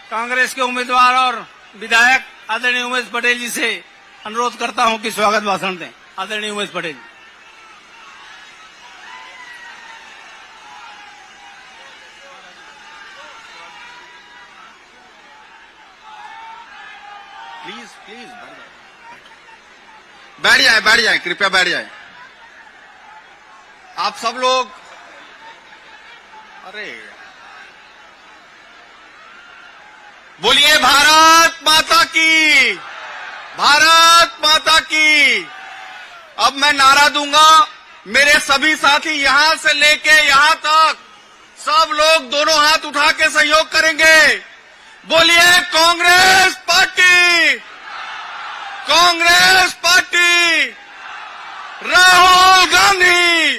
कांग्रेस के उम्मीदवार और विधायक आदरणीय उमेश पटेल जी से अनुरोध करता हूं कि स्वागत भाषण दें। आदरणीय उमेश पटेल। प्लीज प्लीज बैठ जाए, कृपया बैठ जाए। आप सब लोग, अरे बोलिए भारत माता की, भारत माता की। अब मैं नारा दूंगा, मेरे सभी साथी यहां से लेके यहां तक सब लोग दोनों हाथ उठा के सहयोग करेंगे। बोलिए कांग्रेस पार्टी, कांग्रेस पार्टी, राहुल गांधी,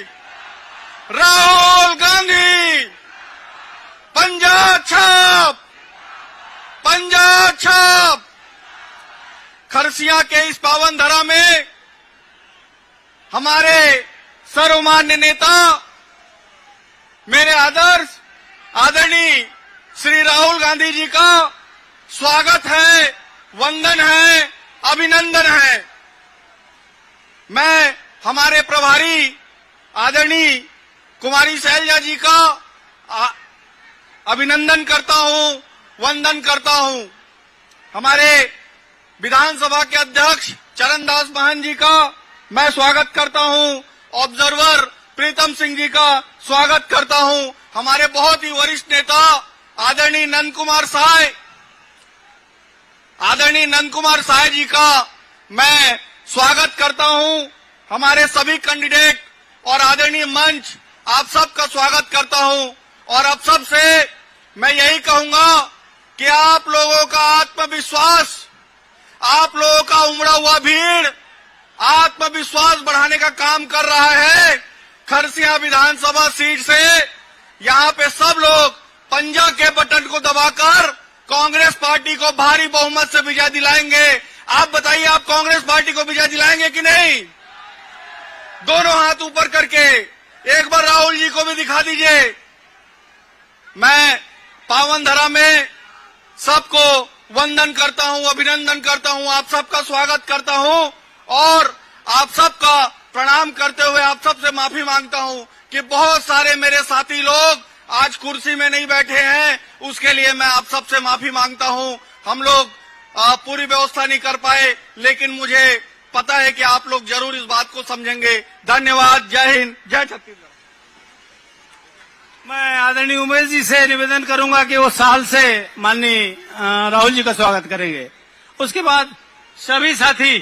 राहुल गांधी, पंजा छाप, पंजा छाप। खरसिया के इस पावन धरा में हमारे सर्वमान्य नेता, मेरे आदर्श आदरणीय श्री राहुल गांधी जी का स्वागत है, वंदन है, अभिनंदन है। मैं हमारे प्रभारी आदरणीय कुमारी शैलजा जी का अभिनंदन करता हूं, वंदन करता हूं। हमारे विधानसभा के अध्यक्ष चरणदास महंत जी का मैं स्वागत करता हूं। ऑब्जर्वर प्रीतम सिंह जी का स्वागत करता हूं। हमारे बहुत ही वरिष्ठ नेता आदरणीय नंद कुमार साय, आदरणीय नंद कुमार साय जी का मैं स्वागत करता हूं। हमारे सभी कैंडिडेट और आदरणीय मंच, आप सबका स्वागत करता हूं। और अब सबसे मैं यही कहूंगा कि आप लोगों का आत्मविश्वास, आप लोगों का उमड़ा हुआ भीड़ आत्मविश्वास बढ़ाने का काम कर रहा है। खरसिया विधानसभा सीट से यहां पे सब लोग पंजा के बटन को दबाकर कांग्रेस पार्टी को भारी बहुमत से विजय दिलाएंगे। आप बताइए, आप कांग्रेस पार्टी को विजय दिलाएंगे कि नहीं? दोनों हाथ ऊपर करके एक बार राहुल जी को भी दिखा दीजिए। मैं पावन धरा में सबको वंदन करता हूं, अभिनंदन करता हूं, आप सबका स्वागत करता हूं और आप सबका प्रणाम करते हुए आप सबसे माफी मांगता हूं कि बहुत सारे मेरे साथी लोग आज कुर्सी में नहीं बैठे हैं, उसके लिए मैं आप सबसे माफी मांगता हूं। हम लोग पूरी व्यवस्था नहीं कर पाए, लेकिन मुझे पता है कि आप लोग जरूर इस बात को समझेंगे। धन्यवाद। जय हिंद, जय छत्तीसगढ़। मैं आदरणीय उमेश जी से निवेदन करूंगा कि वो साल से माननीय राहुल जी का स्वागत करेंगे। उसके बाद सभी साथी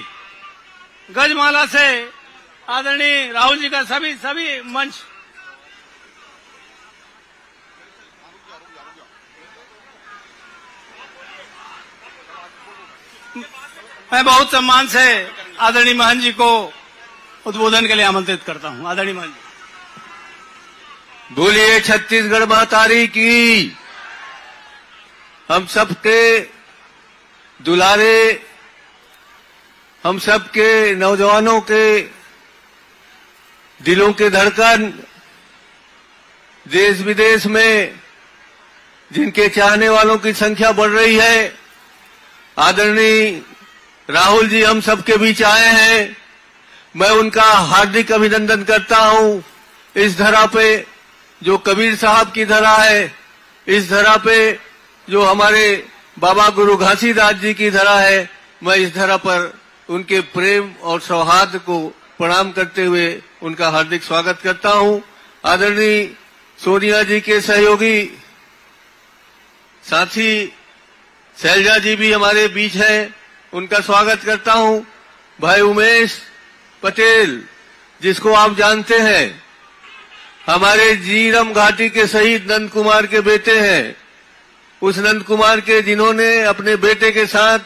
गजमाला से आदरणीय राहुल जी का सभी मंच। मैं बहुत सम्मान से आदरणीय महंत जी को उद्बोधन के लिए आमंत्रित करता हूं। आदरणीय महंत जी। बोलिए छत्तीसगढ़ मातारी की। हम सबके दुलारे, हम सबके नौजवानों के दिलों के धड़कन, देश विदेश में जिनके चाहने वालों की संख्या बढ़ रही है, आदरणीय राहुल जी हम सबके बीच आए हैं। मैं उनका हार्दिक अभिनंदन करता हूं। इस धरा पे जो कबीर साहब की धरा है, इस धरा पे जो हमारे बाबा गुरु घासीदास जी की धरा है, मैं इस धरा पर उनके प्रेम और सौहार्द को प्रणाम करते हुए उनका हार्दिक स्वागत करता हूं। आदरणीय सोनिया जी के सहयोगी साथी शैलजा जी भी हमारे बीच हैं, उनका स्वागत करता हूं। भाई उमेश पटेल, जिसको आप जानते हैं, हमारे जीरम घाटी के शहीद नंद कुमार के बेटे हैं। उस नंद कुमार के जिन्होंने अपने बेटे के साथ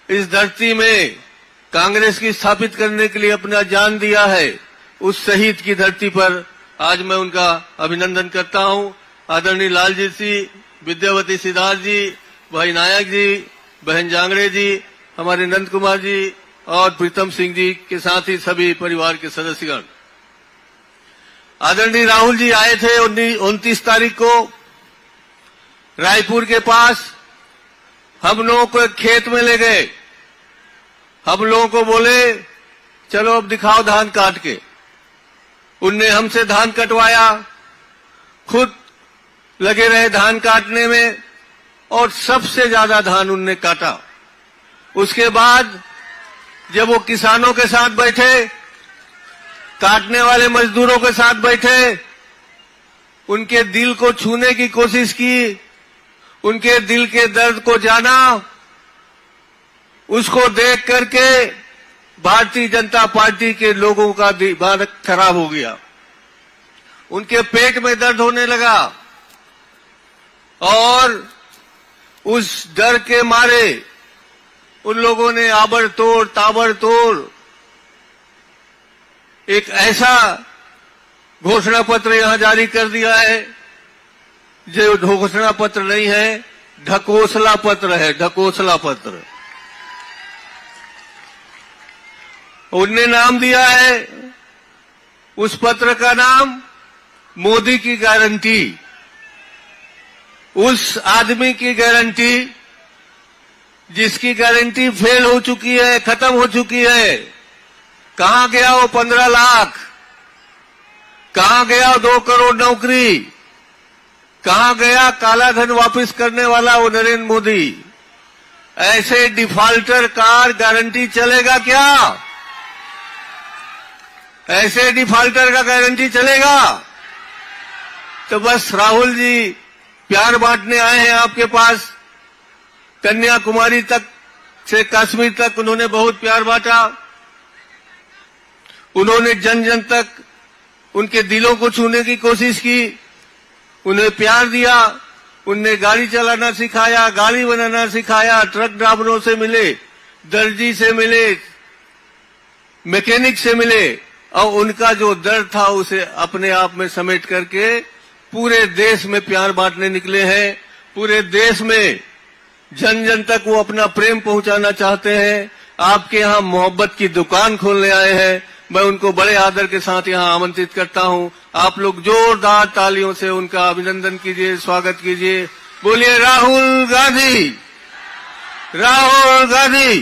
इस धरती में कांग्रेस की स्थापित करने के लिए अपना जान दिया है, उस शहीद की धरती पर आज मैं उनका अभिनंदन करता हूं। आदरणीय लालजीत सिंह, विद्यावती सिद्धार्थ जी, भाई नायक जी, बहन जांगड़े जी, हमारे नंद कुमार जी और प्रीतम सिंह जी के साथ ही सभी परिवार के सदस्यगण। आदरणीय राहुल जी आए थे 29 तारीख को रायपुर के पास हम लोगों को एक खेत में ले गए। हम लोगों को बोले चलो अब दिखाओ धान काट के। उनने हमसे धान कटवाया, खुद लगे रहे धान काटने में और सबसे ज्यादा धान उनने काटा। उसके बाद जब वो किसानों के साथ बैठे, काटने वाले मजदूरों के साथ बैठे, उनके दिल को छूने की कोशिश की, उनके दिल के दर्द को जाना, उसको देख करके भारतीय जनता पार्टी के लोगों का दिमाग खराब हो गया। उनके पेट में दर्द होने लगा और उस डर के मारे उन लोगों ने आबड़तोड़ ताबड़तोड़ एक ऐसा घोषणा पत्र यहां जारी कर दिया है जो घोषणा पत्र नहीं है, ढकोसला पत्र है, ढकोसला पत्र। उनने नाम दिया है उस पत्र का नाम मोदी की गारंटी। उस आदमी की गारंटी जिसकी गारंटी फेल हो चुकी है, खत्म हो चुकी है। कहां गया वो 15 लाख? कहां गया 2 करोड़ नौकरी? कहां गया काला धन वापस करने वाला वो नरेंद्र मोदी? ऐसे डिफॉल्टर का गारंटी चलेगा क्या? ऐसे डिफॉल्टर का गारंटी चलेगा? तो बस राहुल जी प्यार बांटने आए हैं आपके पास। कन्याकुमारी तक से कश्मीर तक उन्होंने बहुत प्यार बांटा। उन्होंने जन जन तक उनके दिलों को छूने की कोशिश की, उन्हें प्यार दिया। उनने गाड़ी चलाना सिखाया, गाड़ी बनाना सिखाया, ट्रक ड्राइवरों से मिले, दर्जी से मिले, मैकेनिक से मिले और उनका जो दर्द था उसे अपने आप में समेट करके पूरे देश में प्यार बांटने निकले हैं। पूरे देश में जन जन तक वो अपना प्रेम पहुंचाना चाहते हैं। आपके यहां मोहब्बत की दुकान खोलने आए हैं। मैं उनको बड़े आदर के साथ यहां आमंत्रित करता हूं। आप लोग जोरदार तालियों से उनका अभिनंदन कीजिए, स्वागत कीजिए। बोलिए राहुल गांधी, राहुल गांधी,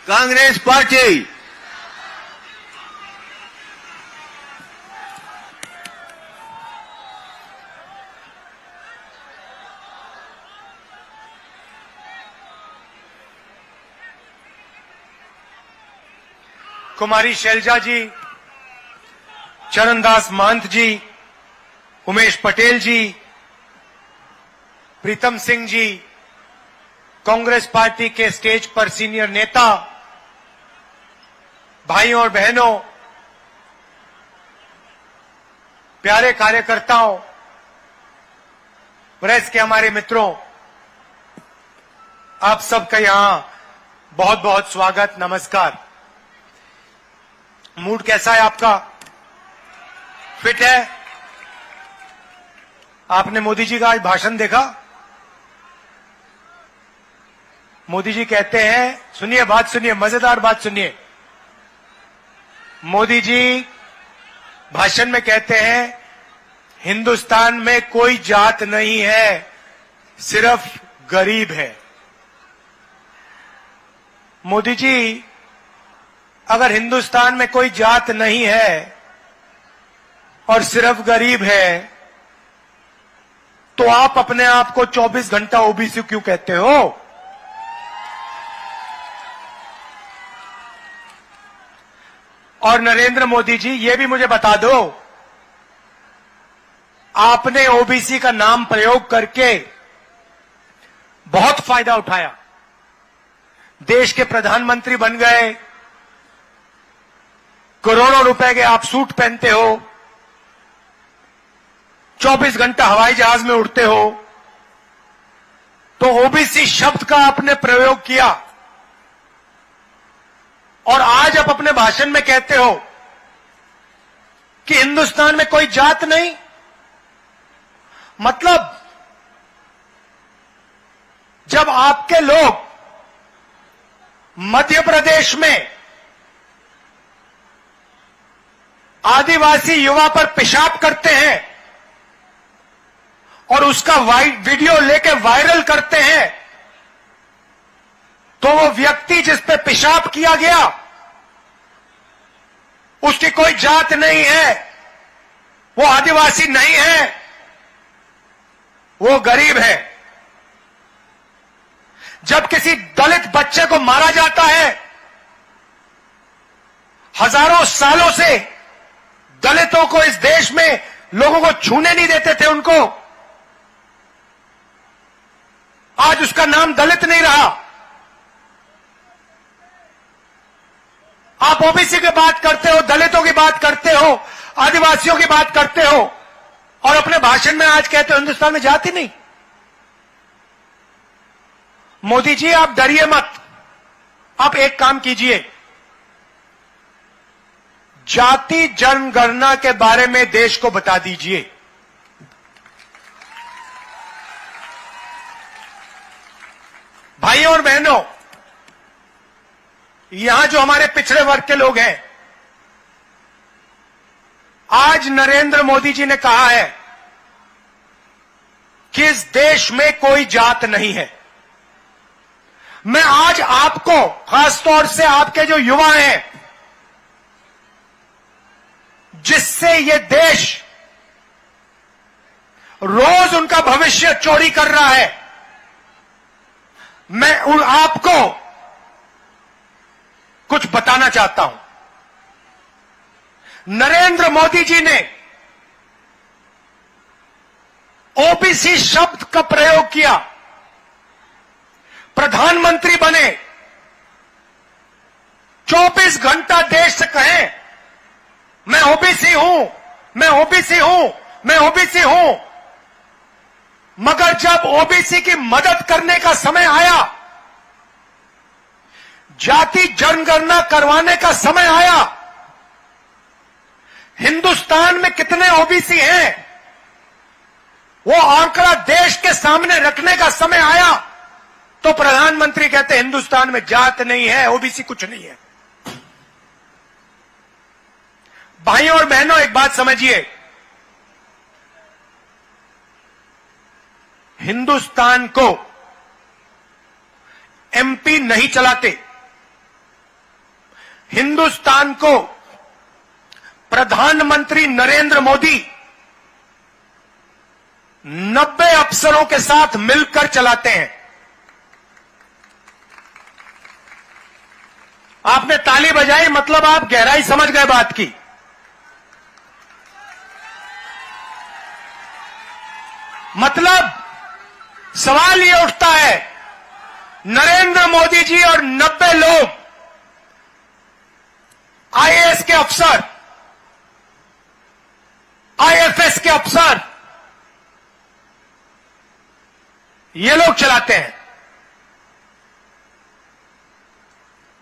कांग्रेस पार्टी। कुमारी शैलजा जी, चरणदास महंत जी, उमेश पटेल जी, प्रीतम सिंह जी, कांग्रेस पार्टी के स्टेज पर सीनियर नेता, भाइयों और बहनों, प्यारे कार्यकर्ताओं, प्रेस के हमारे मित्रों, आप सबका यहां बहुत बहुत स्वागत, नमस्कार। मूड कैसा है आपका? फिट है? आपने मोदी जी का आज भाषण देखा? मोदी जी कहते हैं, सुनिए बात सुनिए, मजेदार बात सुनिए। मोदी जी भाषण में कहते हैं हिंदुस्तान में कोई जात नहीं है, सिर्फ गरीब है। मोदी जी, अगर हिंदुस्तान में कोई जात नहीं है और सिर्फ गरीब है तो आप अपने आप को 24 घंटा ओबीसी क्यों कहते हो? और नरेंद्र मोदी जी, ये भी मुझे बता दो, आपने ओबीसी का नाम प्रयोग करके बहुत फायदा उठाया, देश के प्रधानमंत्री बन गए, करोड़ों रुपए के आप सूट पहनते हो, 24 घंटा हवाई जहाज में उड़ते हो, तो ओबीसी शब्द का आपने प्रयोग किया और आज आप अपने भाषण में कहते हो कि हिंदुस्तान में कोई जात नहीं। मतलब जब आपके लोग मध्य प्रदेश में आदिवासी युवा पर पेशाब करते हैं और उसका वीडियो लेके वायरल करते हैं तो वो व्यक्ति जिस पे पेशाब किया गया उसकी कोई जात नहीं है, वो आदिवासी नहीं है, वो गरीब है। जब किसी दलित बच्चे को मारा जाता है, हजारों सालों से दलितों को इस देश में लोगों को छूने नहीं देते थे उनको, आज उसका नाम दलित नहीं रहा। आप ओबीसी की बात करते हो, दलितों की बात करते हो, आदिवासियों की बात करते हो और अपने भाषण में आज कहते हो हिंदुस्तान में जाति नहीं। मोदी जी आप डरिए मत, आप एक काम कीजिए, जाति जनगणना के बारे में देश को बता दीजिए। भाइयों और बहनों, यहां जो हमारे पिछड़े वर्ग के लोग हैं, आज नरेंद्र मोदी जी ने कहा है कि इस देश में कोई जात नहीं है। मैं आज आपको, खासतौर से आपके जो युवा हैं, जिससे ये देश रोज उनका भविष्य चोरी कर रहा है, मैं आपको कुछ बताना चाहता हूं। नरेंद्र मोदी जी ने ओबीसी शब्द का प्रयोग किया, प्रधानमंत्री बने, 24 घंटा देश से कहें मैं ओबीसी हूं, मैं ओबीसी हूं, मैं ओबीसी हूं, मगर जब ओबीसी की मदद करने का समय आया, जाति जनगणना करवाने का समय आया, हिंदुस्तान में कितने ओबीसी हैं वो आंकड़ा देश के सामने रखने का समय आया, तो प्रधानमंत्री कहते हिंदुस्तान में जात नहीं है, ओबीसी कुछ नहीं है। भाइयों और बहनों, एक बात समझिए, हिंदुस्तान को एमपी नहीं चलाते, हिंदुस्तान को प्रधानमंत्री नरेंद्र मोदी 90 अफसरों के साथ मिलकर चलाते हैं। आपने ताली बजाई, मतलब आप गहराई समझ गए बात की। मतलब सवाल ये उठता है, नरेंद्र मोदी जी और 90 लोग आईएएस के अफसर, आईएफएस के अफसर, ये लोग चलाते हैं।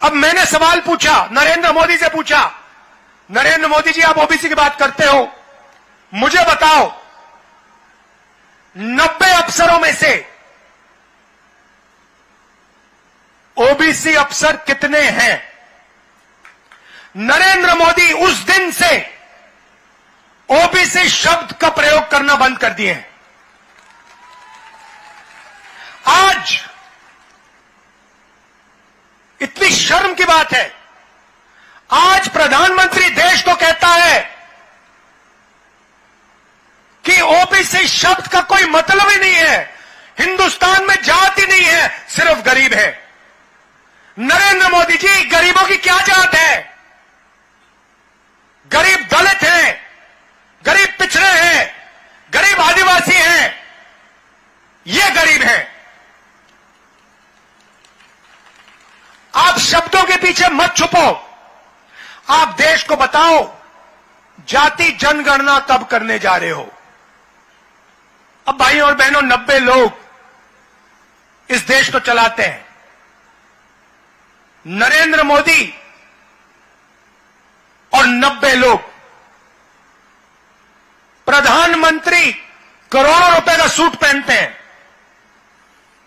अब मैंने सवाल पूछा, नरेंद्र मोदी से पूछा, नरेंद्र मोदी जी आप ओबीसी की बात करते हो, मुझे बताओ 90 अफसरों में से ओबीसी अफसर कितने हैं? नरेंद्र मोदी उस दिन से ओबीसी शब्द का प्रयोग करना बंद कर दिए हैं। आज इतनी शर्म की बात है, आज प्रधानमंत्री देश को कहता है कि ओबीसी शब्द का कोई मतलब ही नहीं है, हिंदुस्तान में जाति नहीं है, सिर्फ गरीब है। नरेंद्र मोदी जी, गरीबों की क्या जात है? गरीब दलित हैं, गरीब पिछड़े हैं, गरीब आदिवासी हैं, ये गरीब हैं। आप शब्दों के पीछे मत छुपो, आप देश को बताओ जाति जनगणना कब करने जा रहे हो। अब भाइयों और बहनों, 90 लोग इस देश को चलाते हैं। नरेंद्र मोदी और 90 लोग, प्रधानमंत्री करोड़ों रुपए का सूट पहनते हैं।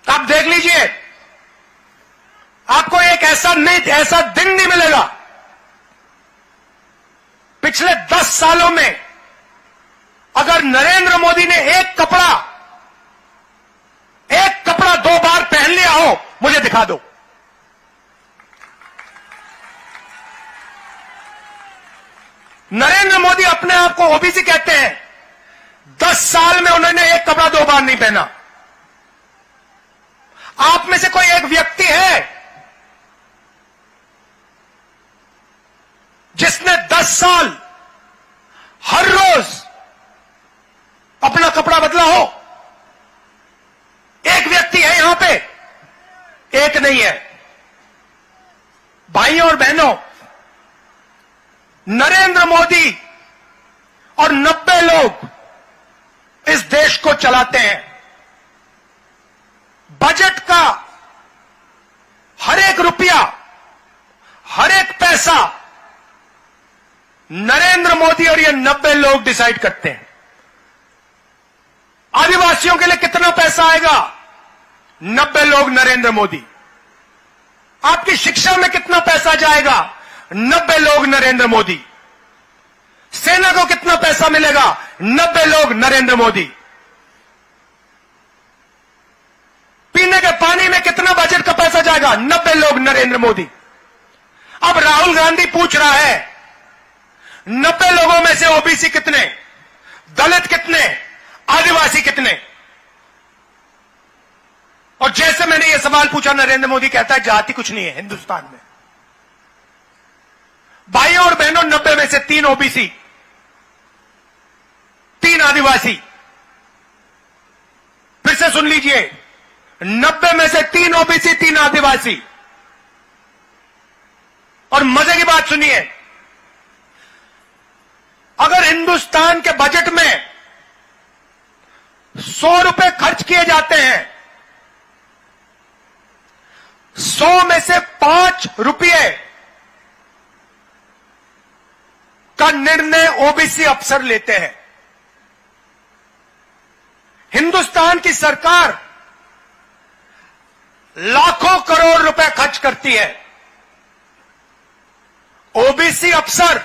आप देख लीजिए, आपको एक ऐसा दिन नहीं मिलेगा पिछले 10 सालों में, अगर नरेंद्र मोदी ने एक कपड़ा 2 बार पहन लिया हो, मुझे दिखा दो। अपने आप को ओबीसी कहते हैं, 10 साल में उन्होंने एक कपड़ा 2 बार नहीं पहना। आप में से कोई एक व्यक्ति है जिसने 10 साल हर रोज अपना कपड़ा बदला हो? एक व्यक्ति है यहां पे? एक नहीं है। भाइयों और बहनों, नरेंद्र मोदी और 90 लोग इस देश को चलाते हैं। बजट का हर एक रुपया, हर एक पैसा नरेंद्र मोदी और ये 90 लोग डिसाइड करते हैं। आदिवासियों के लिए कितना पैसा आएगा? 90 लोग, नरेंद्र मोदी। आपकी शिक्षा में कितना पैसा जाएगा? 90 लोग, नरेंद्र मोदी। सेना को कितना पैसा मिलेगा? 90 लोग, नरेंद्र मोदी। पीने के पानी में कितना बजट का पैसा जाएगा? 90 लोग, नरेंद्र मोदी। अब राहुल गांधी पूछ रहा है 90 लोगों में से ओबीसी कितने, दलित कितने, आदिवासी कितने? और जैसे मैंने यह सवाल पूछा, नरेंद्र मोदी कहता है जाति कुछ नहीं है हिंदुस्तान में। भाइयों और बहनों, 90 में से 3 ओबीसी, 3 आदिवासी। फिर से सुन लीजिए, 90 में से 3 ओबीसी, 3 आदिवासी। और मजे की बात सुनिए, अगर हिंदुस्तान के बजट में 100 रुपए खर्च किए जाते हैं, 100 में से 5 रुपये का निर्णय ओबीसी अफसर लेते हैं। हिंदुस्तान की सरकार लाखों करोड़ रुपए खर्च करती है, ओबीसी अफसर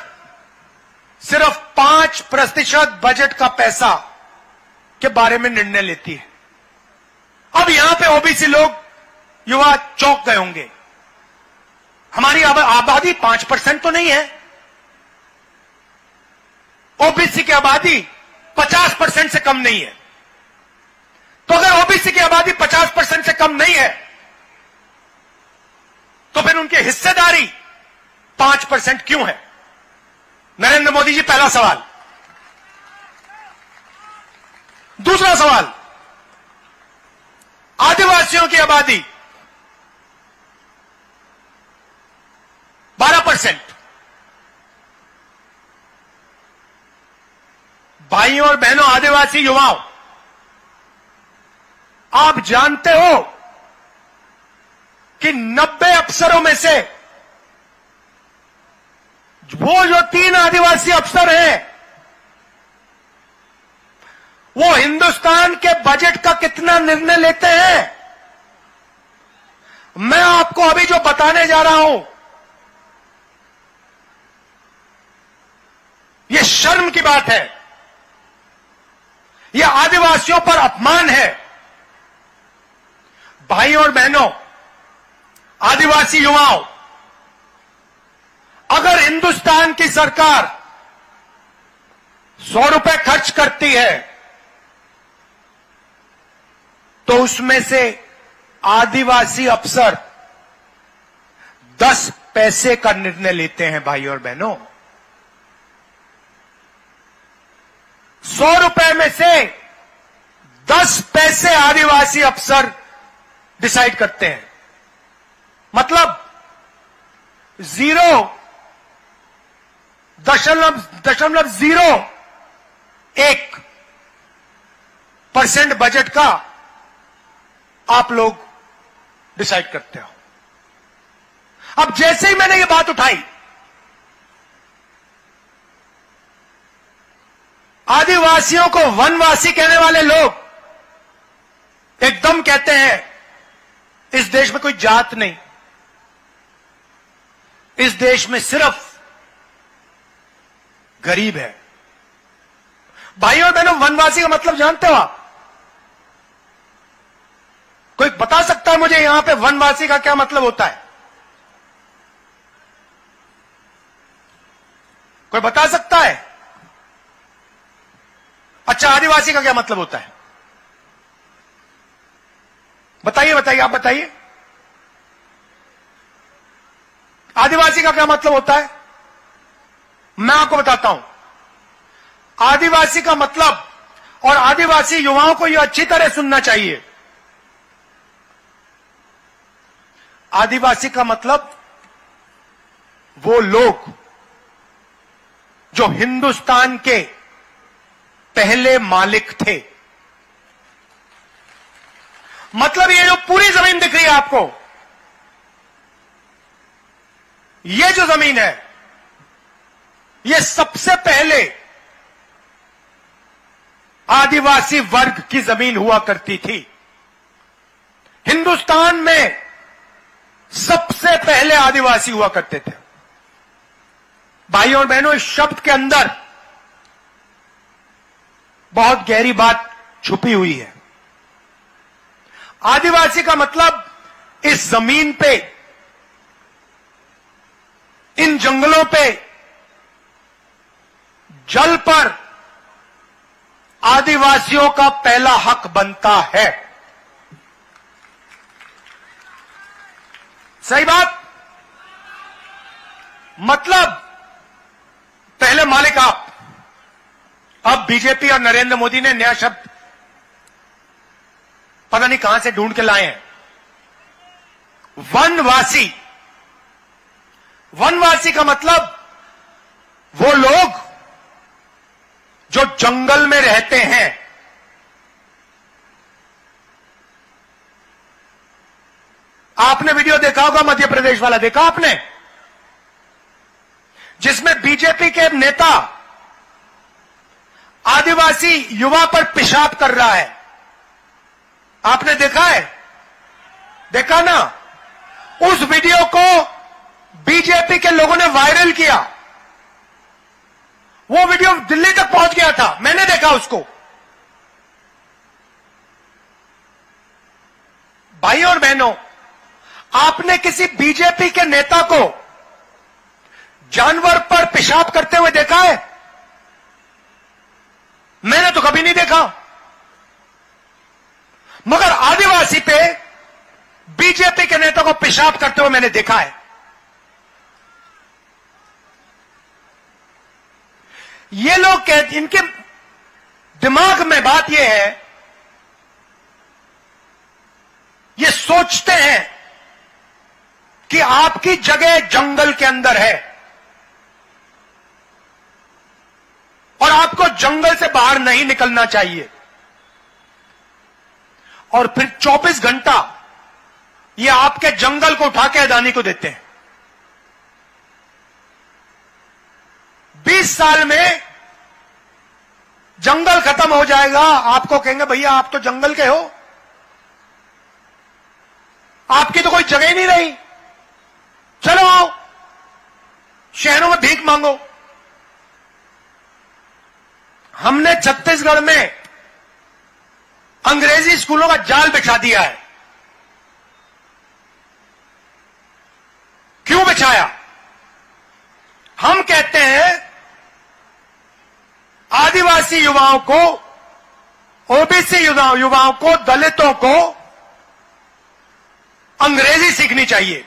सिर्फ 5% बजट का पैसा के बारे में निर्णय लेती है। अब यहां पे ओबीसी लोग, युवा चौंक गए होंगे, हमारी आबादी 5% तो नहीं है। ओबीसी की आबादी 50% से कम नहीं है। तो अगर ओबीसी की आबादी 50% से कम नहीं है, तो फिर उनकी हिस्सेदारी 5% क्यों है? नरेंद्र मोदी जी, पहला सवाल। दूसरा सवाल, आदिवासियों की आबादी 12%। भाइयों और बहनों, आदिवासी युवाओं, आप जानते हो कि 90 अफसरों में से वो जो 3 आदिवासी अफसर हैं, वो हिंदुस्तान के बजट का कितना निर्णय लेते हैं? मैं आपको अभी जो बताने जा रहा हूं, यह शर्म की बात है, यह आदिवासियों पर अपमान है। भाइयों और बहनों, आदिवासी युवाओं, अगर हिंदुस्तान की सरकार 100 रुपए खर्च करती है, तो उसमें से आदिवासी अफसर 10 पैसे का निर्णय लेते हैं। भाइयों और बहनों, 100 रुपए में से 10 पैसे आदिवासी अफसर डिसाइड करते हैं। मतलब 0.01% बजट का आप लोग डिसाइड करते हो। अब जैसे ही मैंने ये बात उठाई, आदिवासियों को वनवासी कहने वाले लोग एकदम कहते हैं इस देश में कोई जात नहीं, इस देश में सिर्फ गरीब है। भाइयों और बहनों, वनवासी का मतलब जानते हो आप? कोई बता सकता है मुझे यहां पे वनवासी का क्या मतलब होता है? कोई बता सकता है? अच्छा, आदिवासी का क्या मतलब होता है? बताइए बताइए, आप बताइए, आदिवासी का क्या मतलब होता है? मैं आपको बताता हूं। आदिवासी का मतलब, और आदिवासी युवाओं को यह अच्छी तरह सुनना चाहिए, आदिवासी का मतलब वो लोग जो हिंदुस्तान के पहले मालिक थे। मतलब ये जो पूरी जमीन दिख रही है आपको, ये जो जमीन है, ये सबसे पहले आदिवासी वर्ग की जमीन हुआ करती थी। हिंदुस्तान में सबसे पहले आदिवासी हुआ करते थे। भाइयों और बहनों, इस शब्द के अंदर बहुत गहरी बात छुपी हुई है। आदिवासी का मतलब इस जमीन पे, इन जंगलों पे, जल पर आदिवासियों का पहला हक बनता है। सही बात? मतलब पहले मालिक आप। अब बीजेपी और नरेंद्र मोदी ने नया शब्द पता नहीं कहां से ढूंढ के लाए हैं, वनवासी। वनवासी का मतलब वो लोग जो जंगल में रहते हैं। आपने वीडियो देखा होगा, मध्य प्रदेश वाला देखा आपने, जिसमें बीजेपी के नेता आदिवासी युवा पर पेशाब कर रहा है। आपने देखा है? देखा ना? उस वीडियो को बीजेपी के लोगों ने वायरल किया। वो वीडियो दिल्ली तक पहुंच गया था, मैंने देखा उसको। भाइयों और बहनों, आपने किसी बीजेपी के नेता को जानवर पर पेशाब करते हुए देखा है? मैंने तो कभी नहीं देखा। मगर आदिवासी पे बीजेपी के नेता को पेशाब करते हुए मैंने देखा है। ये लोग इनके दिमाग में बात यह है, ये सोचते हैं कि आपकी जगह जंगल के अंदर है और आपको जंगल से बाहर नहीं निकलना चाहिए। और फिर 24 घंटा ये आपके जंगल को उठा के अदानी को देते हैं। 20 साल में जंगल खत्म हो जाएगा, आपको कहेंगे भैया आप तो जंगल के हो, आपकी तो कोई जगह ही नहीं रही, चलो आओ शहरों में भीख मांगो। हमने छत्तीसगढ़ में अंग्रेजी स्कूलों का जाल बिछा दिया है। क्यों बिछाया? हम कहते हैं आदिवासी युवाओं को, ओबीसी युवाओं को, दलितों को अंग्रेजी सीखनी चाहिए,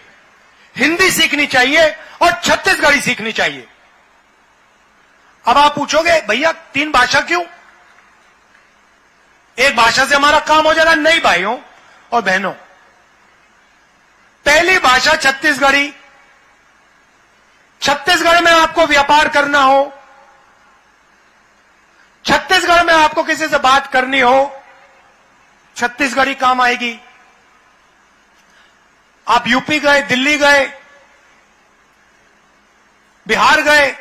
हिंदी सीखनी चाहिए और छत्तीसगढ़ी सीखनी चाहिए। अब आप पूछोगे भैया 3 भाषा क्यों? एक भाषा से हमारा काम हो जाएगा? नहीं भाइयों और बहनों, पहली भाषा छत्तीसगढ़ी। छत्तीसगढ़ में आपको व्यापार करना हो, छत्तीसगढ़ में आपको किसी से बात करनी हो, छत्तीसगढ़ी काम आएगी। आप यूपी गए, दिल्ली गए, बिहार गए,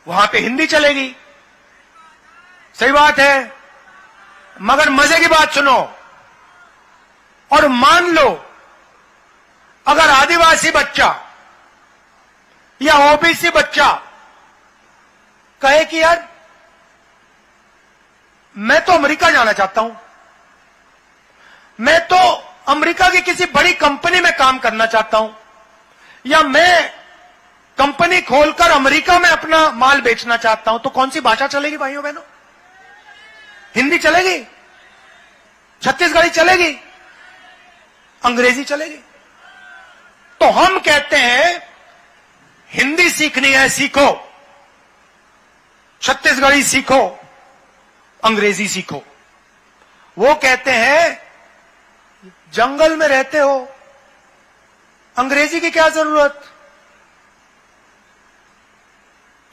वहां पे हिंदी चलेगी। सही बात है। मगर मजे की बात सुनो, और मान लो अगर आदिवासी बच्चा या ओबीसी बच्चा कहे कि यार मैं तो अमेरिका जाना चाहता हूं, मैं तो अमेरिका की किसी बड़ी कंपनी में काम करना चाहता हूं, या मैं कंपनी खोलकर अमेरिका में अपना माल बेचना चाहता हूं, तो कौन सी भाषा चलेगी भाइयों बहनों? हिंदी चलेगी? छत्तीसगढ़ी चलेगी? अंग्रेजी चलेगी? तो हम कहते हैं हिंदी सीखनी है, सीखो, छत्तीसगढ़ी सीखो, अंग्रेजी सीखो। वो कहते हैं जंगल में रहते हो, अंग्रेजी की क्या जरूरत?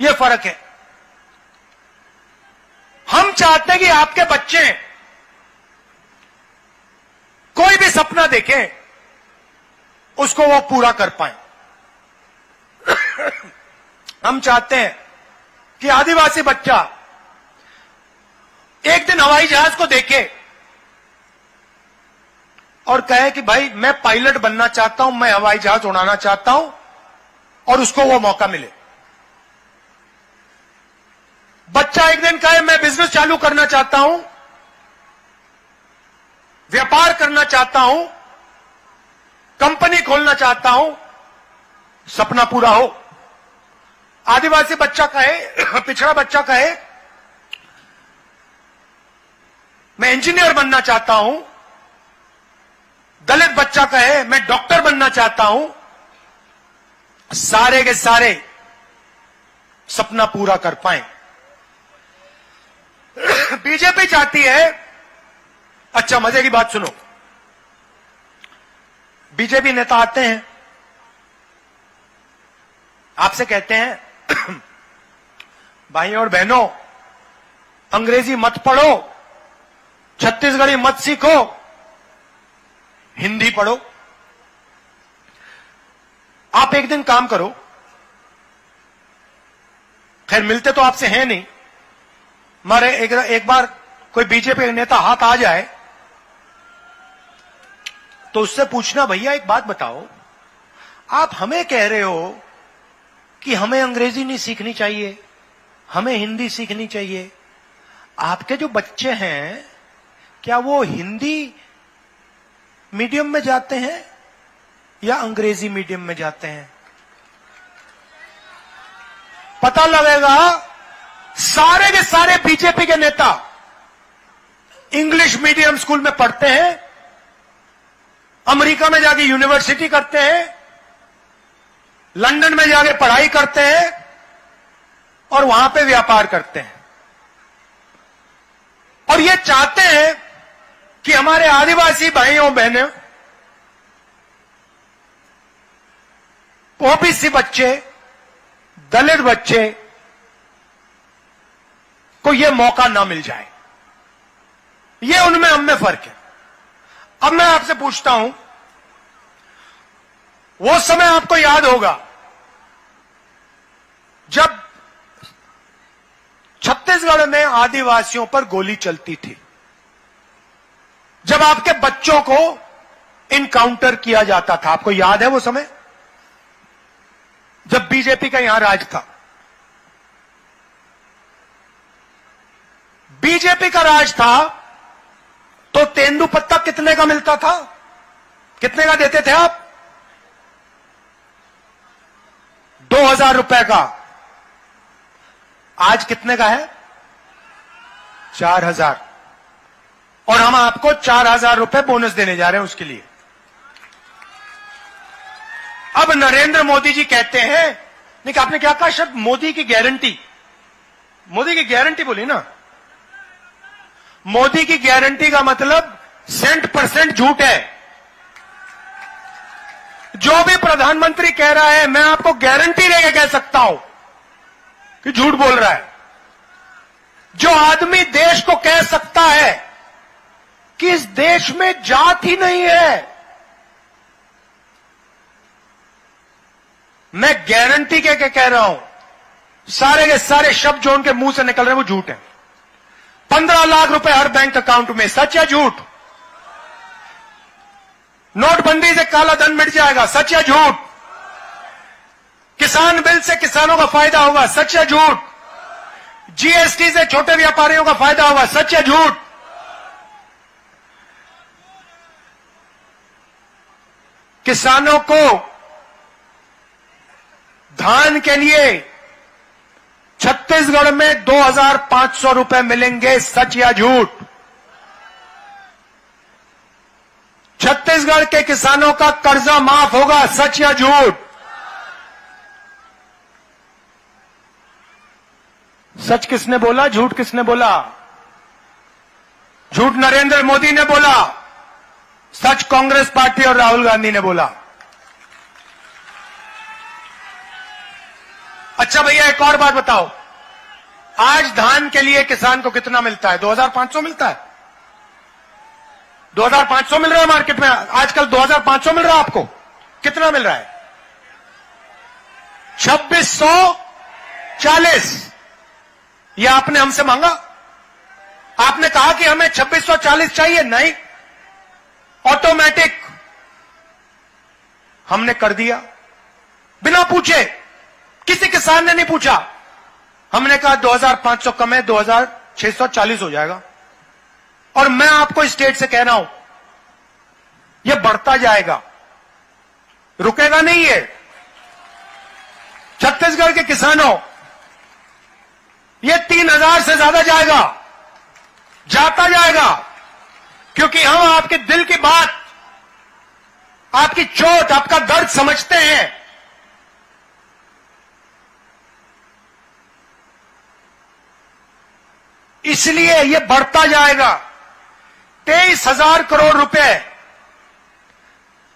ये फर्क है। हम चाहते हैं कि आपके बच्चे कोई भी सपना देखें, उसको वो पूरा कर पाए। हम चाहते हैं कि आदिवासी बच्चा एक दिन हवाई जहाज को देखे और कहे कि भाई मैं पायलट बनना चाहता हूं, मैं हवाई जहाज उड़ाना चाहता हूं, और उसको वो मौका मिले। बच्चा एक दिन कहे मैं बिजनेस चालू करना चाहता हूं, व्यापार करना चाहता हूं, कंपनी खोलना चाहता हूं, सपना पूरा हो। आदिवासी बच्चा कहे, पिछड़ा बच्चा कहे मैं इंजीनियर बनना चाहता हूं, दलित बच्चा कहे मैं डॉक्टर बनना चाहता हूं, सारे के सारे सपना पूरा कर पाए। बीजेपी चाहती है, अच्छा मजे की बात सुनो, बीजेपी नेता आते हैं, आपसे कहते हैं भाइयों और बहनों, अंग्रेजी मत पढ़ो, छत्तीसगढ़ी मत सीखो, हिंदी पढ़ो। आप एक दिन काम करो, खैर मिलते तो आपसे हैं नहीं, हमारे एक बार कोई बीजेपी नेता हाथ आ जाए तो उससे पूछना, भैया एक बात बताओ, आप हमें कह रहे हो कि हमें अंग्रेजी नहीं सीखनी चाहिए, हमें हिंदी सीखनी चाहिए, आपके जो बच्चे हैं क्या वो हिंदी मीडियम में जाते हैं या अंग्रेजी मीडियम में जाते हैं? पता लगेगा सारे के सारे बीजेपी के नेता इंग्लिश मीडियम स्कूल में पढ़ते हैं, अमेरिका में जाके यूनिवर्सिटी करते हैं, लंदन में जाके पढ़ाई करते हैं और वहां पे व्यापार करते हैं, और ये चाहते हैं कि हमारे आदिवासी भाइयों बहनों, ओबीसी बच्चे, दलित बच्चे को यह मौका ना मिल जाए। ये उनमें हम में फर्क है। अब मैं आपसे पूछता हूं, वो समय आपको याद होगा जब छत्तीसगढ़ में आदिवासियों पर गोली चलती थी, जब आपके बच्चों को इनकाउंटर किया जाता था, आपको याद है वो समय जब बीजेपी का यहां राज था? बीजेपी का राज था तो तेंदुपत्ता कितने का मिलता था? कितने का देते थे आप? 2000 रुपए का। आज कितने का है? 4000। और हम आपको 4000 रुपए बोनस देने जा रहे हैं उसके लिए। अब नरेंद्र मोदी जी कहते हैं, नहीं आपने क्या कहा शब्द? मोदी की गारंटी। मोदी की गारंटी बोली ना? मोदी की गारंटी का मतलब 100% झूठ है। जो भी प्रधानमंत्री कह रहा है, मैं आपको गारंटी लेके कह सकता हूं कि झूठ बोल रहा है। जो आदमी देश को कह सकता है कि इस देश में जात ही नहीं है, मैं गारंटी के कह रहा हूं, सारे के सारे शब्द जो उनके मुंह से निकल रहे हैं वो झूठ है। 15 लाख रुपए हर बैंक अकाउंट में, सच या झूठ? नोटबंदी से काला धन मिट जाएगा, सच या झूठ? किसान बिल से किसानों का फायदा होगा, सच या झूठ? जीएसटी से छोटे व्यापारियों का फायदा होगा, सच या झूठ? किसानों को धान के लिए छत्तीसगढ़ में 2,500 रुपए मिलेंगे, सच या झूठ? छत्तीसगढ़ के किसानों का कर्जा माफ होगा, सच या झूठ? सच किसने बोला, झूठ किसने बोला? झूठ नरेंद्र मोदी ने बोला, सच कांग्रेस पार्टी और राहुल गांधी ने बोला। अच्छा भैया, एक और बात बताओ, आज धान के लिए किसान को कितना मिलता है? 2,500 मिलता है। 2,500 मिल रहा है मार्केट में आजकल। 2,500 मिल रहा है आपको? कितना मिल रहा है? 2,640। यह आपने हमसे मांगा? आपने कहा कि हमें 2,640 चाहिए? नहीं, ऑटोमेटिक हमने कर दिया, बिना पूछे। किसी किसान ने नहीं पूछा। हमने कहा 2,500 कम है, 2,640 हो जाएगा। और मैं आपको स्टेट से कह रहा हूं, यह बढ़ता जाएगा, रुकेगा नहीं है। छत्तीसगढ़ के किसानों, यह 3,000 से ज्यादा जाएगा, जाता जाएगा, क्योंकि हम आपके दिल की बात, आपकी चोट, आपका दर्द समझते हैं। इसलिए यह बढ़ता जाएगा। 23,000 करोड़ रुपए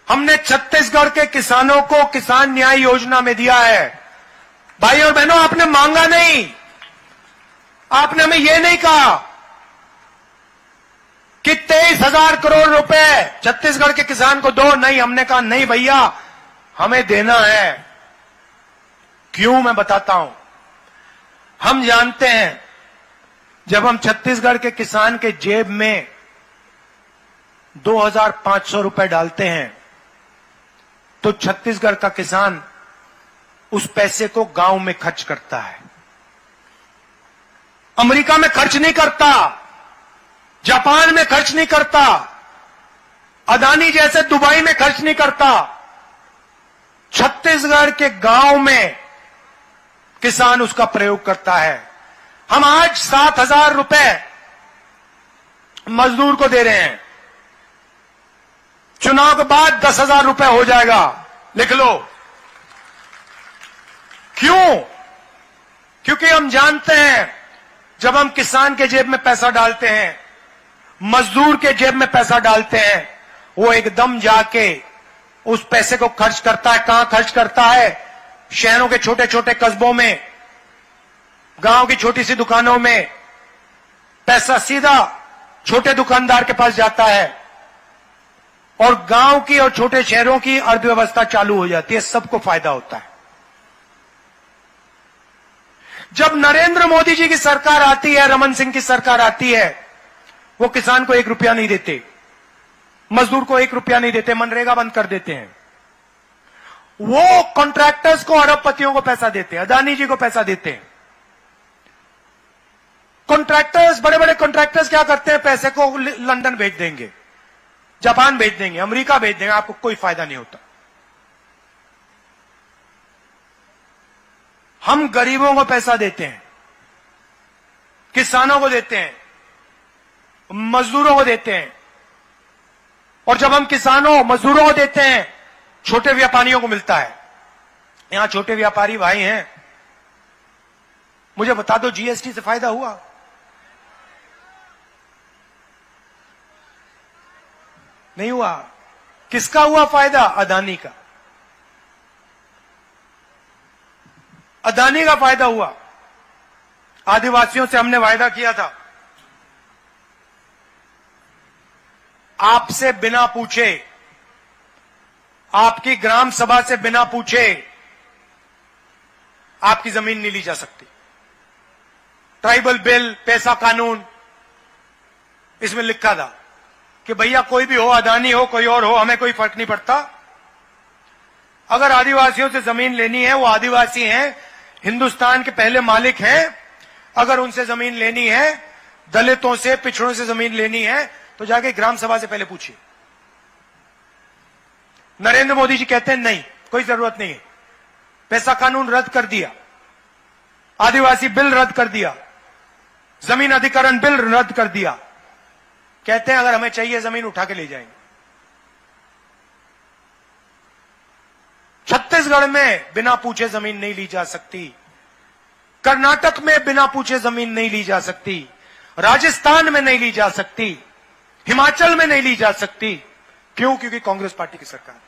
हमने छत्तीसगढ़ के किसानों को किसान न्याय योजना में दिया है। भाई और बहनों, आपने मांगा नहीं, आपने हमें यह नहीं कहा कि 23,000 करोड़ रुपए छत्तीसगढ़ के किसान को दो। नहीं, हमने कहा नहीं भैया, हमें देना है। क्यों, मैं बताता हूं। हम जानते हैं, जब हम छत्तीसगढ़ के किसान के जेब में 2,500 रुपए डालते हैं, तो छत्तीसगढ़ का किसान उस पैसे को गांव में खर्च करता है। अमेरिका में खर्च नहीं करता, जापान में खर्च नहीं करता, अदानी जैसे दुबई में खर्च नहीं करता। छत्तीसगढ़ के गांव में किसान उसका प्रयोग करता है। हम आज 7,000 रुपए मजदूर को दे रहे हैं, चुनाव के बाद 10,000 रुपए हो जाएगा, लिख लो। क्यों? क्योंकि हम जानते हैं, जब हम किसान के जेब में पैसा डालते हैं, मजदूर के जेब में पैसा डालते हैं, वो एकदम जाके उस पैसे को खर्च करता है। कहां खर्च करता है? शहरों के छोटे छोटे कस्बों में, गांव की छोटी सी दुकानों में। पैसा सीधा छोटे दुकानदार के पास जाता है और गांव की और छोटे शहरों की अर्थव्यवस्था चालू हो जाती है, सबको फायदा होता है। जब नरेंद्र मोदी जी की सरकार आती है, रमन सिंह की सरकार आती है, वो किसान को 1 रुपया नहीं देते, मजदूर को 1 रुपया नहीं देते, मनरेगा बंद कर देते हैं। वो कॉन्ट्रैक्टर्स को, अरबपतियों को पैसा देते हैं, अदानी जी को पैसा देते हैं। कॉन्ट्रैक्टर्स, बड़े बड़े कॉन्ट्रैक्टर्स क्या करते हैं? पैसे को लंदन भेज देंगे, जापान भेज देंगे, अमेरिका भेज देंगे, आपको कोई फायदा नहीं होता। हम गरीबों को पैसा देते हैं, किसानों को देते हैं, मजदूरों को देते हैं। और जब हम किसानों, मजदूरों को देते हैं, छोटे व्यापारियों को मिलता है। यहां छोटे व्यापारी भाई हैं, मुझे बता दो, जीएसटी से फायदा हुआ? नहीं हुआ। किसका हुआ फायदा? अदानी का। अदानी का फायदा हुआ। आदिवासियों से हमने वायदा किया था, आपसे बिना पूछे, आपकी ग्राम सभा से बिना पूछे आपकी जमीन नहीं ली जा सकती। ट्राइबल बिल, पैसा कानून, इसमें लिखा था कि भैया कोई भी हो, अदानी हो, कोई और हो, हमें कोई फर्क नहीं पड़ता। अगर आदिवासियों से जमीन लेनी है, वो आदिवासी हैं, हिंदुस्तान के पहले मालिक हैं। अगर उनसे जमीन लेनी है, दलितों से, पिछड़ों से जमीन लेनी है, तो जाके ग्राम सभा से पहले पूछिए। नरेंद्र मोदी जी कहते हैं नहीं, कोई जरूरत नहीं है। पैसा कानून रद्द कर दिया, आदिवासी बिल रद्द कर दिया, जमीन अधिग्रहण बिल रद्द कर दिया। कहते हैं अगर हमें चाहिए जमीन उठा के ले जाएंगे। छत्तीसगढ़ में बिना पूछे जमीन नहीं ली जा सकती, कर्नाटक में बिना पूछे जमीन नहीं ली जा सकती, राजस्थान में नहीं ली जा सकती, हिमाचल में नहीं ली जा सकती। क्यों? क्योंकि कांग्रेस पार्टी की सरकार।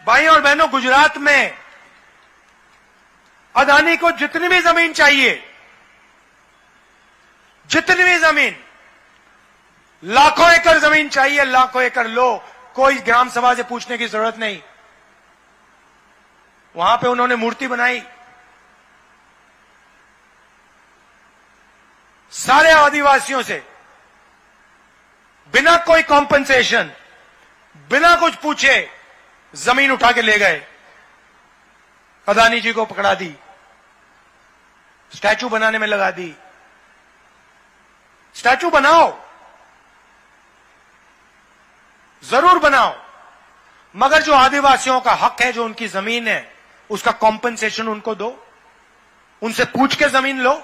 भाई और बहनों, गुजरात में अदानी को जितनी भी जमीन चाहिए, जितनी भी जमीन, लाखों एकड़ जमीन चाहिए, लाखों एकड़ लो, कोई ग्राम सभा से पूछने की जरूरत नहीं। वहां पे उन्होंने मूर्ति बनाई, सारे आदिवासियों से बिना कोई कॉम्पनसेशन, बिना कुछ पूछे जमीन उठा के ले गए। अदानी जी को पकड़ा दी, स्टैचू बनाने में लगा दी। स्टैचू बनाओ, जरूर बनाओ, मगर जो आदिवासियों का हक है, जो उनकी जमीन है, उसका कॉम्पनसेशन उनको दो, उनसे पूछ के जमीन लो।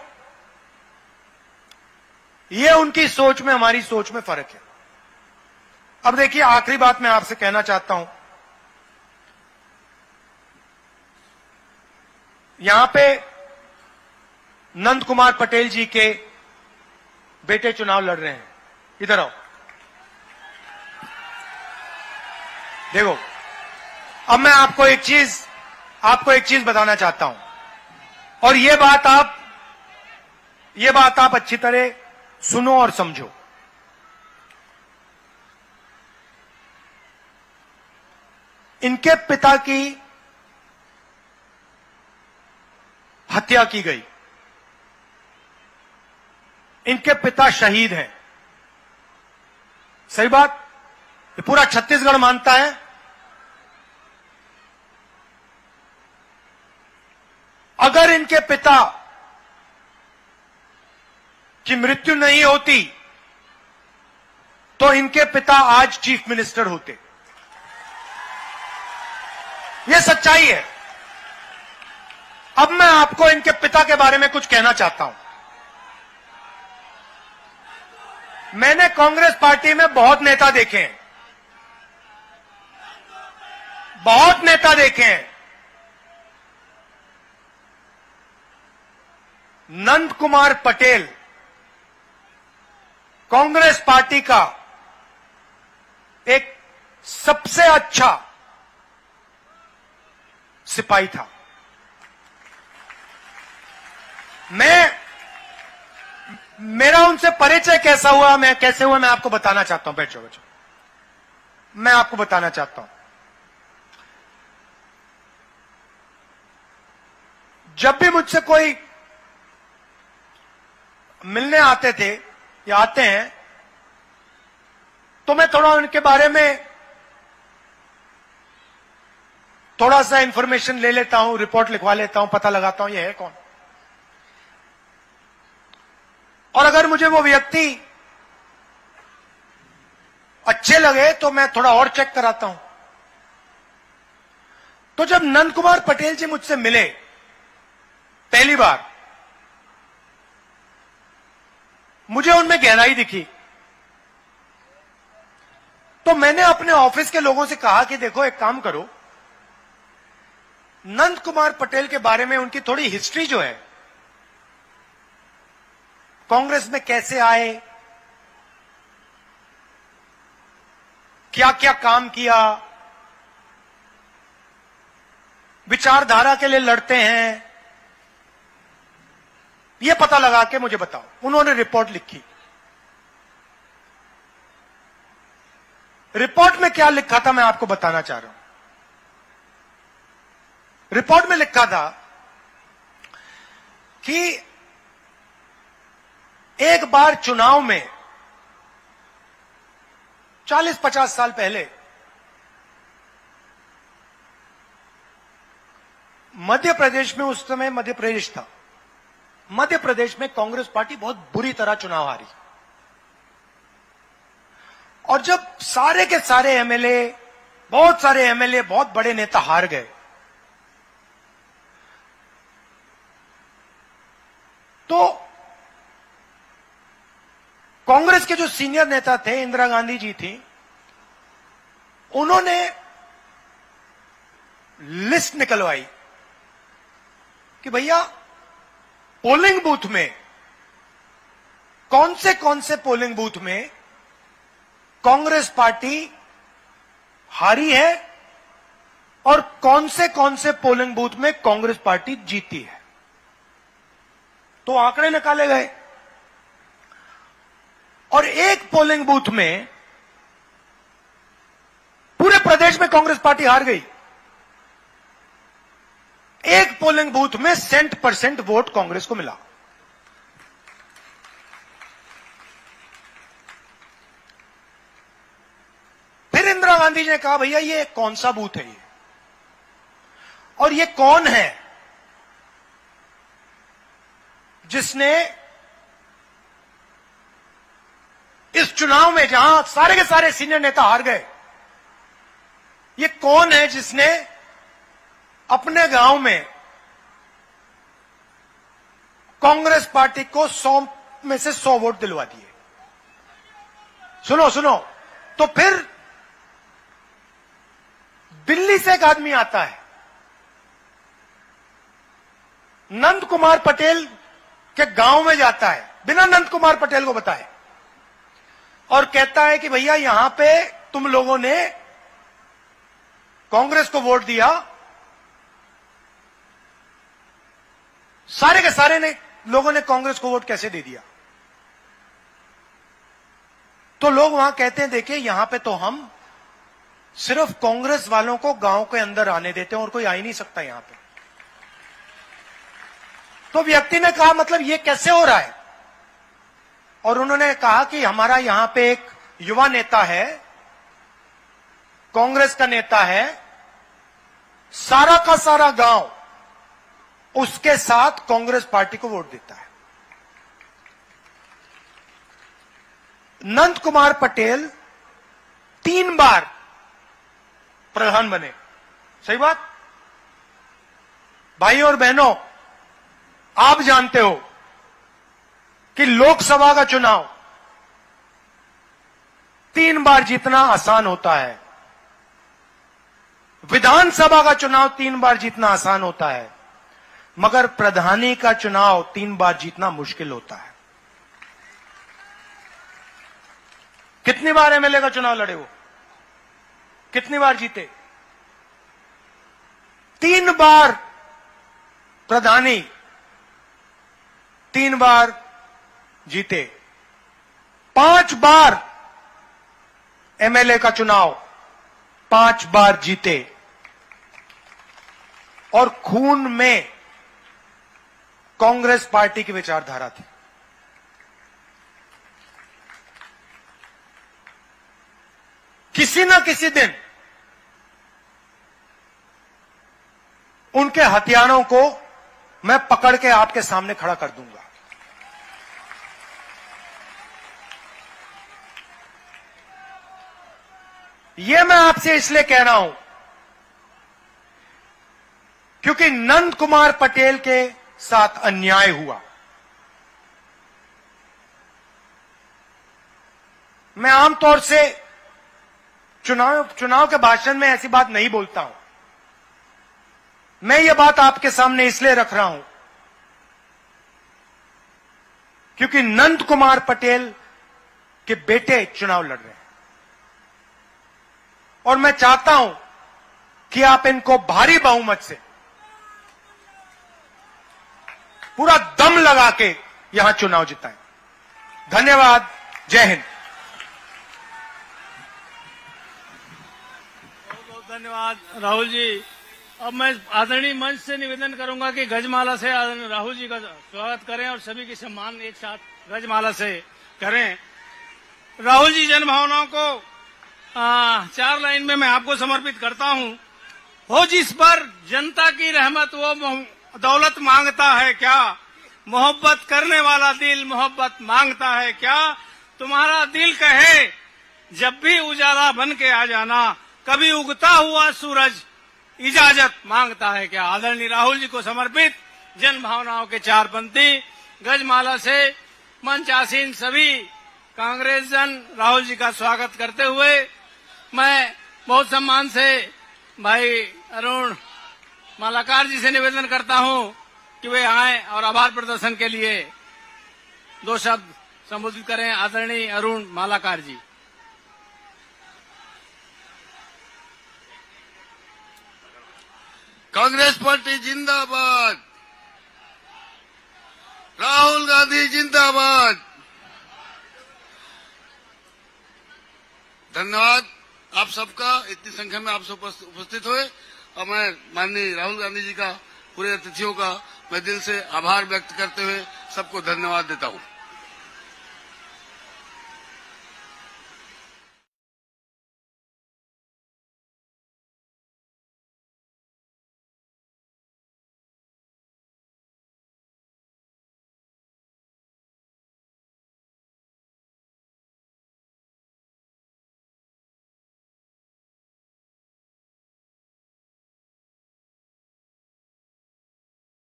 ये उनकी सोच में, हमारी सोच में फर्क है। अब देखिए, आखिरी बात मैं आपसे कहना चाहता हूं, यहां पे नंद कुमार पटेल जी के बेटे चुनाव लड़ रहे हैं। इधर आओ, देखो, अब मैं आपको एक चीज बताना चाहता हूं, और ये बात आप अच्छी तरह सुनो और समझो। इनके पिता की हत्या की गई, इनके पिता शहीद हैं, सही बात, ये पूरा छत्तीसगढ़ मानता है। अगर इनके पिता की मृत्यु नहीं होती तो इनके पिता आज चीफ मिनिस्टर होते। यह सच्चाई है। अब मैं आपको इनके पिता के बारे में कुछ कहना चाहता हूं। मैंने कांग्रेस पार्टी में बहुत नेता देखे हैं, बहुत नेता देखे हैं। नंद कुमार पटेल कांग्रेस पार्टी का एक सबसे अच्छा सिपाही था। मेरा उनसे परिचय कैसे हुआ मैं आपको बताना चाहता हूं। बैठो, मैं आपको बताना चाहता हूं। जब भी मुझसे कोई मिलने आते थे या आते हैं, तो मैं थोड़ा उनके बारे में थोड़ा सा इंफॉर्मेशन ले लेता हूं, रिपोर्ट लिखवा लेता हूं, पता लगाता हूं ये है कौन। और अगर मुझे वो व्यक्ति अच्छे लगे तो मैं थोड़ा और चेक कराता हूं। तो जब नंद कुमार पटेल जी मुझसे मिले पहली बार, मुझे उनमें गहराई दिखी। तो मैंने अपने ऑफिस के लोगों से कहा कि देखो, एक काम करो, नंद कुमार पटेल के बारे में उनकी थोड़ी हिस्ट्री जो है, कांग्रेस में कैसे आए, क्या क्या काम किया, विचारधारा के लिए लड़ते हैं, यह पता लगा के मुझे बताओ। उन्होंने रिपोर्ट लिखी। रिपोर्ट में क्या लिखा था मैं आपको बताना चाह रहा हूं। रिपोर्ट में लिखा था कि एक बार चुनाव में 40-50 साल पहले मध्य प्रदेश में, उस समय मध्य प्रदेश था, मध्य प्रदेश में कांग्रेस पार्टी बहुत बुरी तरह चुनाव हारी। और जब सारे के सारे एमएलए, बहुत सारे एमएलए, बहुत बड़े नेता हार गए। तो कांग्रेस के जो सीनियर नेता थे, इंदिरा गांधी जी थी, उन्होंने लिस्ट निकलवाई कि भैया पोलिंग बूथ में कौन से पोलिंग बूथ में कांग्रेस पार्टी हारी है और कौन से पोलिंग बूथ में कांग्रेस पार्टी जीती है। तो आंकड़े निकाले गए और एक पोलिंग बूथ में पूरे प्रदेश में कांग्रेस पार्टी हार गई। एक पोलिंग बूथ में 100% वोट कांग्रेस को मिला। फिर इंदिरा गांधी जी ने कहा भैया ये कौन सा बूथ है ये, और ये कौन है जिसने इस चुनाव में, जहां सारे के सारे सीनियर नेता हार गए, ये कौन है जिसने अपने गांव में कांग्रेस पार्टी को 100 में से 100 वोट दिलवा दिए। सुनो, तो फिर दिल्ली से एक आदमी आता है, नंद कुमार पटेल के गांव में जाता है बिना नंद कुमार पटेल को बताए, और कहता है कि भैया यहां पे तुम लोगों ने कांग्रेस को वोट दिया। सारे के सारे लोगों ने कांग्रेस को वोट कैसे दे दिया? तो लोग वहां कहते हैं देखिए यहां पे तो हम सिर्फ कांग्रेस वालों को गांव के अंदर आने देते हैं और कोई आ ही नहीं सकता यहां पे। तो व्यक्ति ने कहा मतलब ये कैसे हो रहा है? और उन्होंने कहा कि हमारा यहां पे एक युवा नेता है, कांग्रेस का नेता है, सारा का सारा गांव उसके साथ कांग्रेस पार्टी को वोट देता है। नंद कुमार पटेल 3 बार प्रधान बने। सही बात? भाई और बहनों, आप जानते हो कि लोकसभा का चुनाव 3 बार जीतना आसान होता है, विधानसभा का चुनाव 3 बार जीतना आसान होता है, मगर प्रधानी का चुनाव 3 बार जीतना मुश्किल होता है। कितनी बार एमएलए का चुनाव लड़े वो? कितनी बार जीते? 3 बार प्रधानी, 3 बार जीते। 5 बार एमएलए का चुनाव, 5 बार जीते। और खून में कांग्रेस पार्टी की विचारधारा थी। किसी न किसी दिन उनके हथियारों को मैं पकड़ के आपके सामने खड़ा कर दूंगा। यह मैं आपसे इसलिए कह रहा हूं क्योंकि नंद कुमार पटेल के साथ अन्याय हुआ। मैं आमतौर से चुनाव के भाषण में ऐसी बात नहीं बोलता हूं। मैं ये बात आपके सामने इसलिए रख रहा हूं क्योंकि नंद कुमार पटेल के बेटे चुनाव लड़ रहे हैं और मैं चाहता हूं कि आप इनको भारी बहुमत से पूरा दम लगा के यहां चुनाव जिताएं। धन्यवाद। जय हिंद। बहुत बहुत धन्यवाद राहुल जी। अब मैं आदरणीय मंच से निवेदन करूंगा कि गजमाला से राहुल जी का स्वागत करें और सभी के सम्मान एक साथ गजमाला से करें। राहुल जी, जनभावनाओं को 4 लाइन में मैं आपको समर्पित करता हूं। हो जिस पर जनता की रहमत वो दौलत मांगता है क्या? मोहब्बत करने वाला दिल मोहब्बत मांगता है क्या? तुम्हारा दिल कहे जब भी उजाला बन के आ जाना, कभी उगता हुआ सूरज इजाजत मांगता है क्या। आदरणीय राहुल जी को समर्पित जन भावनाओं के 4 पंक्ति गजमाला से मंच आसीन सभी कांग्रेस जन राहुल जी का स्वागत करते हुए मैं बहुत सम्मान से भाई अरुण मालाकार जी से निवेदन करता हूं कि वे आए और आभार प्रदर्शन के लिए 2 शब्द संबोधित करें। आदरणीय अरुण मालाकार जी। कांग्रेस पार्टी जिंदाबाद, राहुल गांधी जिंदाबाद। धन्यवाद आप सबका, इतनी संख्या में आप सब उपस्थित हुए और मैं माननीय राहुल गांधी जी का, पूरे अतिथियों का मैं दिल से आभार व्यक्त करते हुए सबको धन्यवाद देता हूं।